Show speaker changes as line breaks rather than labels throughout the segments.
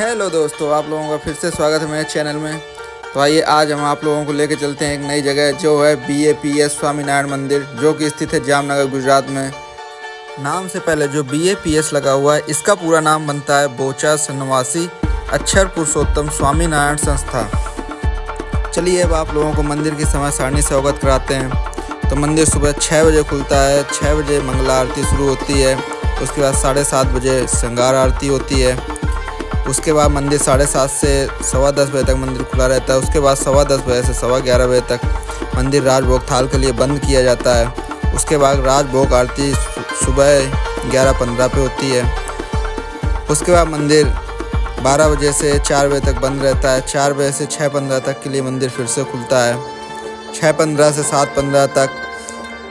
Hello दोस्तों, आप लोगों का फिर से स्वागत है मेरे चैनल में। तो आइए आज हम आप लोगों को लेकर चलते हैं एक नई जगह जो है BAPS स्वामीनारायण मंदिर, जो कि स्थित है जामनगर गुजरात में। नाम से पहले जो BAPS लगा हुआ है, इसका पूरा नाम बनता है बोचा सन्नवासी अक्षर पुरुषोत्तम स्वामीनारायण संस्था। चलिए अब आप लोगों को मंदिर की समय सारणी से अवगत कराते हैं। तो मंदिर सुबह 6 बजे खुलता है, 6 बजे मंगला आरती शुरू होती है। उसके बाद 7:30 बजे श्रृंगार आरती होती है। उसके बाद मंदिर 7:30 से 10:15 बजे तक मंदिर खुला रहता है। उसके बाद 10:15 बजे से 11:15 बजे तक मंदिर राजभोग थाल के लिए बंद किया जाता है। उसके बाद राजभोग आरती सुबह 11:15 पे होती है। उसके बाद मंदिर 12 बजे से 4 बजे तक बंद रहता है। 4 बजे से 6:15 तक के लिए मंदिर फिर से खुलता है। 6:15 से 7:15 तक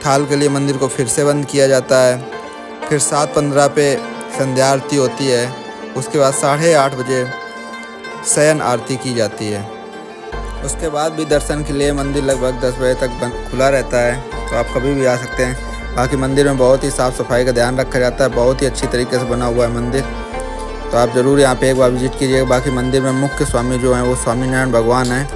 थाल के लिए मंदिर को फिर से बंद किया जाता है। फिर 7:15 पे संध्या आरती होती है। उसके बाद 8:30 बजे शयन आरती की जाती है। उसके बाद भी दर्शन के लिए मंदिर लगभग 10 बजे तक खुला रहता है, तो आप कभी भी आ सकते हैं। बाकी मंदिर में बहुत ही साफ़ सफाई का ध्यान रखा जाता है, बहुत ही अच्छी तरीके से बना हुआ है मंदिर। तो आप ज़रूर यहाँ पे एक बार विजिट कीजिएगा। बाकी मंदिर में मुख्य स्वामी जो हैं वो स्वामीनारायण भगवान हैं।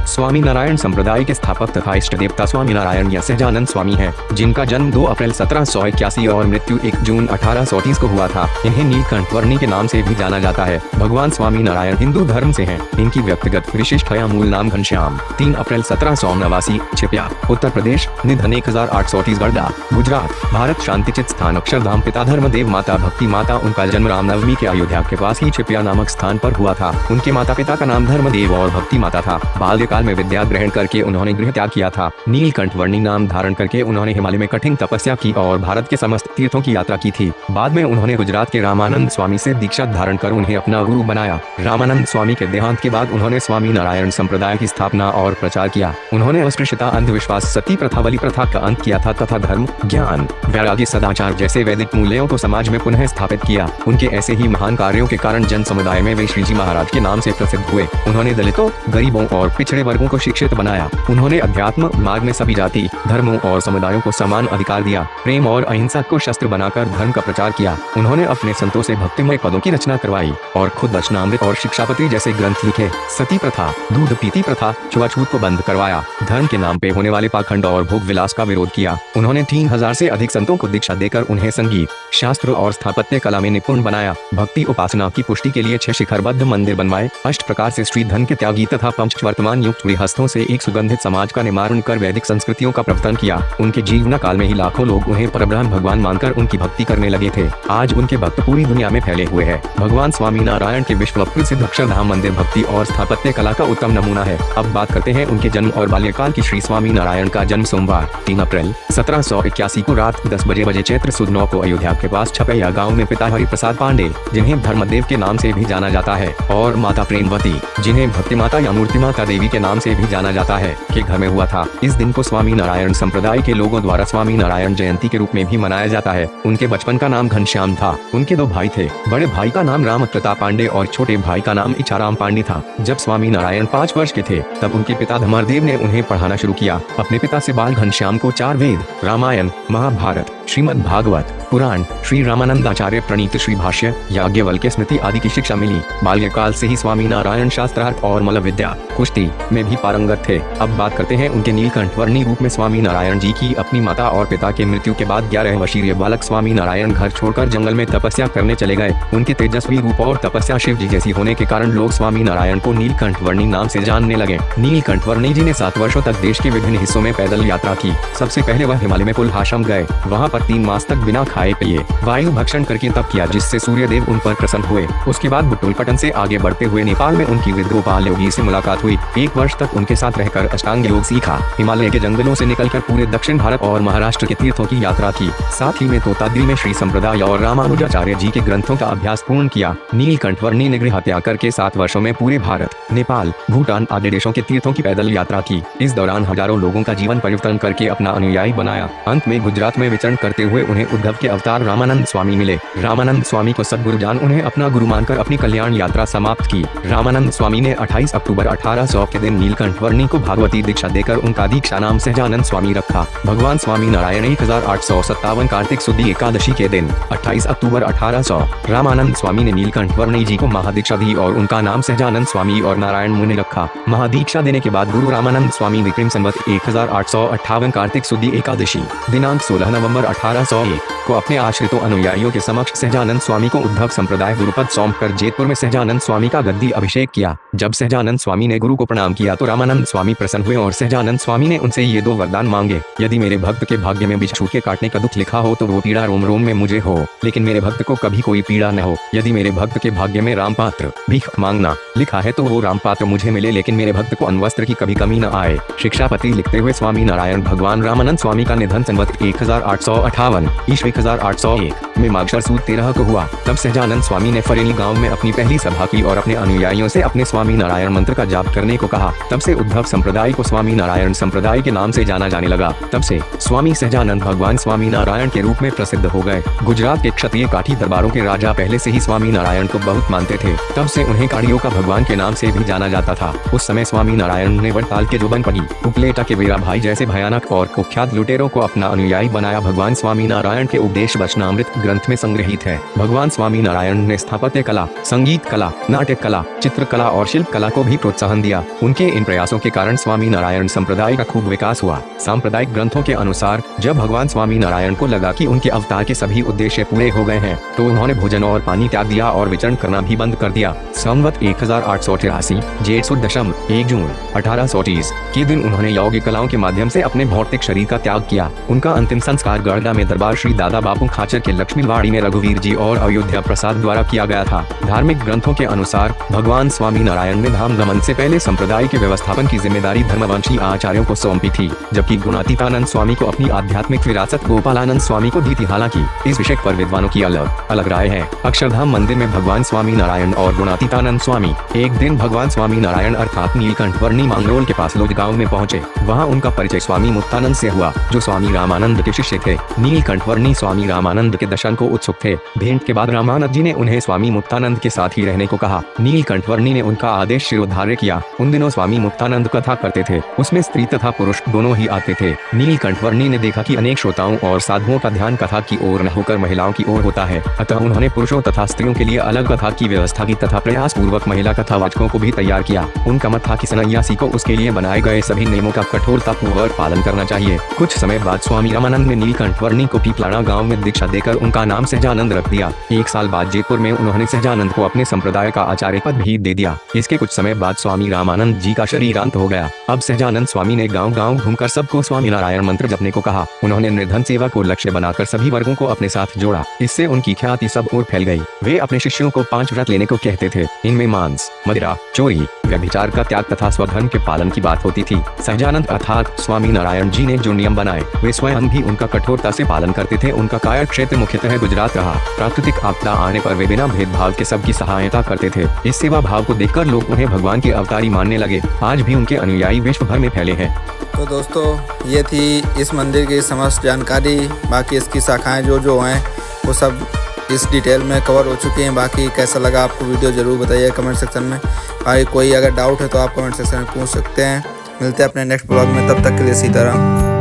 स्वामीनारायण संप्रदाय के स्थापक तथा इष्ट देवता स्वामीनारायण या सहजानंद स्वामी हैं, जिनका जन्म 2 अप्रैल 1781 और मृत्यु 1 जून 1830 को हुआ था। इन्हें नीलकंठ वर्णी के नाम से भी जाना जाता है। भगवान स्वामीनारायण हिंदू धर्म से हैं। इनकी व्यक्तिगत विशिष्ट या मूल नाम घनश्याम, 3 अप्रैल 1789, छिपिया, उत्तर प्रदेश, निधन 1830 गढ़दा, गुजरात, भारत। शांतिचित स्थान अक्षरधाम। पिता धर्मदेव, माता भक्ति माता। उनका जन्म रामनवमी के अयोध्या के पास ही छिपिया नामक स्थान पर हुआ था। उनके माता पिता का नाम धर्मदेव और भक्ति माता था। बाल्यकाल में विद्या ग्रहण करके उन्होंने गृह त्याग किया था। नीलकंठ वर्णी नाम धारण करके उन्होंने हिमालय में कठिन तपस्या की और भारत के समस्त तीर्थों की यात्रा की थी। बाद में उन्होंने गुजरात के रामानंद स्वामी से दीक्षा धारण कर उन्हें अपना गुरु बनाया। रामानंद स्वामी के देहांत के बाद उन्होंने स्वामीनारायण संप्रदाय की स्थापना और प्रचार किया। उन्होंने अस्पृश्यता, अंधविश्वास, सती प्रथा, बलि प्रथा का अंत किया था तथा धर्म, ज्ञान, वैराग्य, सदाचार जैसे वैदिक मूल्यों को समाज में पुनः स्थापित किया। उनके ऐसे ही महान कार्यों के कारण जन समुदाय में वे श्रीजी महाराज के नाम से प्रसिद्ध हुए। उन्होंने दलितों, गरीबों और पिछड़े वर्गों को शिक्षित बनाया। उन्होंने अध्यात्म मार्ग में सभी जाति, धर्मों और समुदायों को समान अधिकार दिया। प्रेम और अहिंसा को शस्त्र बनाकर धर्म का प्रचार किया। उन्होंने अपने संतों से भक्तिमय पदों की रचना करवाई और खुद वचनामृत और शिक्षापत्री जैसे ग्रंथ लिखे। सती प्रथा, दूध पीती प्रथा, छुआछूत को बंद करवाया। धर्म के नाम पे होने वाले पाखंड और भोग विलास का विरोध किया। उन्होंने 3000 से अधिक संतों को दीक्षा देकर उन्हें संगीत, शास्त्र और स्थापत्य कला में निपुण बनाया। भक्ति उपासना की पुष्टि के लिए 6 शिखरबद्ध मंदिर बनवाए। 8 प्रकार से स्त्री धन के त्यागी तथा पंच वर्तमान युक्त गृहस्थों से एक सुगंधित समाज का निर्माण कर वैदिक संस्कृतियों का प्रवर्तन किया। उनके जीवन काल में ही लाखों लोग उन्हें परब्रह्म भगवान मानकर उनकी भक्ति करने लगे थे। आज उनके भक्त पूरी दुनिया में फैले हुए हैं। भगवान स्वामीनारायण के विश्व प्रसिद्ध अक्षरधाम मंदिर भक्ति और स्थापत्य कला का उत्तम नमूना है। अब बात करते हैं उनके जन्म और बाल्यकाल की। श्री स्वामीनारायण का जन्म सोमवार 3 अप्रैल 1781 को रात 10 बजे चैत्र सुद 9 को अयोध्या के पास छपैया गाँव में पिता हरिप्रसाद पांडे, जिन्हें धर्मदेव के नाम से भी जाना जाता है, और माता प्रेमवती, जिन्हें भक्ति माता या मूर्ति माता देवी के नाम से भी जाना जाता है, के घर में हुआ था। इस दिन को स्वामीनारायण संप्रदाय के लोगों द्वारा स्वामीनारायण जयंती के रूप में भी मनाया जाता है। उनके बचपन का नाम घनश्याम था। उनके 2 भाई थे। बड़े भाई का नाम राम प्रताप पांडे और छोटे भाई का नाम इच्छाराम पांडे था। जब स्वामीनारायण 5 वर्ष के थे तब उनके पिता धर्मदेव ने उन्हें पढ़ाना शुरू किया। अपने पिता से बाल घनश्याम को 4 वेद, रामायण, महाभारत, श्रीमद् भागवत पुराण, श्री रामानंदाचार्य प्रणीत श्री भाष्य, याज्ञवल्क्य स्मृति आदि की शिक्षा मिली। बाल्यकाल से ही स्वामीनारायण शास्त्रार्थ और मल्ल विद्या, कुश्ती में भी पारंगत थे। अब बात करते हैं उनके नीलकंठ वर्णी रूप में। स्वामीनारायण जी की अपनी माता और पिता के मृत्यु के बाद 11 वर्षीय बालक स्वामीनारायण घर छोड़कर जंगल में तपस्या करने चले गए। उनके तेजस्वी रूप और तपस्या शिव जी जैसी होने के कारण लोग स्वामीनारायण को नीलकंठ वर्णी नाम से जानने लगे। नीलकंठ वर्णी जी ने 7 वर्षों तक देश के विभिन्न हिस्सों में पैदल यात्रा की। सबसे पहले वह हिमालय में पुलहाश्रम गए। वहाँ पर 3 मास तक बिना खाए पिए वायु भक्षण करके तप किया, जिससे सूर्य देव उन पर प्रसन्न हुए। उसके बाद बुटुलपटन से आगे बढ़ते हुए नेपाल में उनकी विद्रोपाल योगी से मुलाकात हुई। 1 वर्ष तक उनके साथ रहकर अष्टांग योग सीखा। हिमालय के जंगलों से निकलकर पूरे दक्षिण भारत और महाराष्ट्र के तीर्थों की यात्रा की। साथ ही में तोताद्री में श्री संप्रदाय और रामानुजाचार्य जी के ग्रंथों का अभ्यास पूर्ण किया। नीलकंठ वर्णी ने गृह त्याग करके 7 वर्षों में पूरे भारत, नेपाल, भूटान आदि देशों के तीर्थों की पैदल यात्रा की। इस दौरान हजारों लोगों का जीवन परिवर्तन करके अपना अनुयायी बनाया। अंत में गुजरात में विचरण करते हुए उन्हें उद्धव के अवतार रामानंद स्वामी मिले। रामानंद स्वामी को सद्गुरु जान उन्हें अपना गुरु मानकर अपनी कल्याण यात्रा समाप्त की। रामानंद स्वामी ने 28 अक्टूबर 1800 के दिन नीलकंठ वर्णी को भागवती दीक्षा देकर उनका दीक्षा नाम सहजानंद स्वामी रखा। भगवान स्वामी नारायण 1857 कार्तिक शुद्ध एकादशी के दिन 28 अक्टूबर 1800 रामानंद स्वामी ने नीलकंठ वर्णी जी को महादीक्षा दी और उनका नाम सहजानंद स्वामी और नारायण मुनि रखा। महादीक्षा देने के बाद गुरु रामानंद स्वामी विक्रम संवत 1858 कार्तिक शुद्ध एकादशी दिनांक 16 नवंबर 1801 को अपने आश्रितों अनुयायियों के समक्ष सहजानंद स्वामी को उद्धव संप्रदाय गुरुपद सौंपकर जैतपुर में सहजानंद स्वामी का गद्दी अभिषेक किया। जब सहजानंद स्वामी ने गुरु को प्रणाम किया तो रामानंद स्वामी प्रसन्न हुए और सहजानंद स्वामी ने उनसे ये 2 वरदान मांगे। यदि मेरे भक्त के भाग्य में बिच्छू के काटने का दुख लिखा हो तो वो पीड़ा रोम रोम में मुझे हो, लेकिन मेरे भक्त को कभी कोई पीड़ा न हो। यदि मेरे भक्त के भाग्य में रामपात्र भीख मांगना लिखा है तो वो रामपात्र मुझे मिले, लेकिन मेरे भक्त को अनवस्त्र की कभी कमी न आए। शिक्षापति लिखते हुए स्वामी नारायण भगवान रामानंद स्वामी का निधन संवत 1858 ईस्वी 1801 में माघशर सुद 13 को हुआ। तब सहजानंद स्वामी ने फरेली गांव में अपनी पहली सभा की और अपने अनुयायियों से अपने स्वामी नारायण मंत्र का जाप करने को कहा। तब से उद्धव संप्रदाय को स्वामी नारायण संप्रदाय के नाम से जाना जाने लगा। तब से स्वामी सहजानंद भगवान स्वामी नारायण के रूप में प्रसिद्ध हो गए। गुजरात के क्षत्रिय काठी दरबारों के राजा पहले से ही स्वामी नारायण को बहुत मानते थे। तब से उन्हें काड़ियों का भगवान के नाम से भी जाना जाता था। उस समय स्वामी नारायण ने वड़ताल के जोबनपरी, उपलेटा के वीरा भाई जैसे भयानक और कुख्यात लुटेरों को अपना अनुयायी बनाया। भगवान स्वामी नारायण के उपदेश वचनामृत ग्रंथ में संग्रहित है। भगवान स्वामी नारायण ने स्थापत्य कला, संगीत कला, नाट्य कला, चित्रकला और शिल्प कला को भी प्रोत्साहन दिया। उनके इन प्रयासों के कारण स्वामी नारायण संप्रदाय का खूब विकास हुआ। सांप्रदायिक ग्रंथों के अनुसार जब भगवान स्वामी नारायण को लगा कि उनके अवतार के सभी उद्देश्य पूरे हो गए हैं तो उन्होंने भोजन और पानी त्याग दिया और विचरण करना भी बंद कर दिया। संवत 1883 जेठ सुद दशम 1 जून 1830 के दिन उन्होंने यौगिक कलाओं के माध्यम से अपने भौतिक शरीर का त्याग किया। उनका अंतिम संस्कार गढ़डा में दरबार श्री दादा बापू खाचर के लक्ष्मीवाड़ी में रघुवीर जी और अयोध्या प्रसाद द्वारा किया गया था। धार्मिक ग्रंथों के अनुसार भगवान स्वामी नारायण ने धाम गमन से पहले संप्रदाय के व्यवस्थापन की जिम्मेदारी धर्मवंशी आचार्यों को सौंपी थी, जबकि गुणातीतानंद स्वामी को अपनी आध्यात्मिक विरासत गोपालानंद स्वामी को दी थी। हालांकि इस विषय पर विद्वानों की अलग अलग राय है। अक्षरधाम मंदिर में भगवान स्वामी नारायण और गुणातीतानंद स्वामी एक दिन भगवान स्वामी नारायण अर्थात नीलकंठ वर्णी मांगरोल के पास लोज गाँव में पहुँचे। वहाँ उनका परिचय स्वामी मुक्तानंद से हुआ, जो स्वामी रामानंद के शिष्य थे। नीलकंठ वर्णी स्वामी रामानंद के दर्शन को उत्सुक थे। भेंट के बाद रामानंद जी ने उन्हें स्वामी मुक्तानंद के साथ ही रहने को कहा। नीलकंठ वर्णी ने उनका आदेश शिरोधार्य किया। उन दिनों स्वामी मुक्तानंद कथा करते थे, उसमें स्त्री तथा पुरुष दोनों ही आते थे। नीलकंठ वर्णी ने देखा कि अनेक श्रोताओं और साधुओं का ध्यान कथा की ओर न होकर महिलाओं की ओर होता है, अतः उन्होंने पुरुषों तथा स्त्रियों के लिए अलग कथा की व्यवस्था की तथा प्रयास पूर्वक महिला कथावाचकों को भी तैयार किया। उनका मत था कि सन्यासी को उसके लिए बनाए गए सभी नियमों का कठोरतापूर्वक पालन करना चाहिए। कुछ समय बाद स्वामी रामानंद ने नीलकंठ वर्णी को पीपलाड़ा गाँव में दीक्षा देकर उनका नाम सहजानंद रख दिया। 1 साल बाद जयपुर में उन्होंने सहजानंद को अपने संप्रदाय का आचार्य पद भी दे दिया। इसके कुछ समय बाद स्वामी रामानंद जी का शरीरांत हो गया। अब सहजानंद स्वामी ने गांव-गांव घूमकर सबको स्वामी नारायण मंत्र जपने को कहा। उन्होंने निर्धन सेवा को लक्ष्य बनाकर सभी वर्गों को अपने साथ जोड़ा। इससे उनकी ख्याति सब ओर फैल गई। वे अपने शिष्यों को 5 व्रत लेने को कहते थे। इनमें मांस, मदिरा, चोरी, व्यभिचार का त्याग तथा स्वधर्म के पालन की बात होती थी। सहजानंद अर्थात स्वामी नारायण जी ने जो नियम बनाए वे स्वयं भी उनका कठोरता से पालन करते थे। उनका कार्य क्षेत्र मुख्यतः गुजरात रहा। प्राकृतिक आपदा आने पर वे बिना भेदभाव के सबकी सहायता करते थे। इस सेवा भाव को देखकर लोग उन्हें भगवान के अवतारी मानने लगे। आज भी उनके अनुयायी विश्व भर में फैले हैं।
तो दोस्तों ये थी इस मंदिर की समस्त जानकारी। बाकी इसकी शाखाएं जो हैं वो सब इस डिटेल में कवर हो चुकी हैं। बाकी कैसा लगा आपको वीडियो ज़रूर बताइए कमेंट सेक्शन में। बाकी कोई अगर डाउट है तो आप कमेंट सेक्शन में पूछ सकते हैं। मिलते हैं अपने नेक्स्ट ब्लॉग में, तब तक के लिए सीताराम।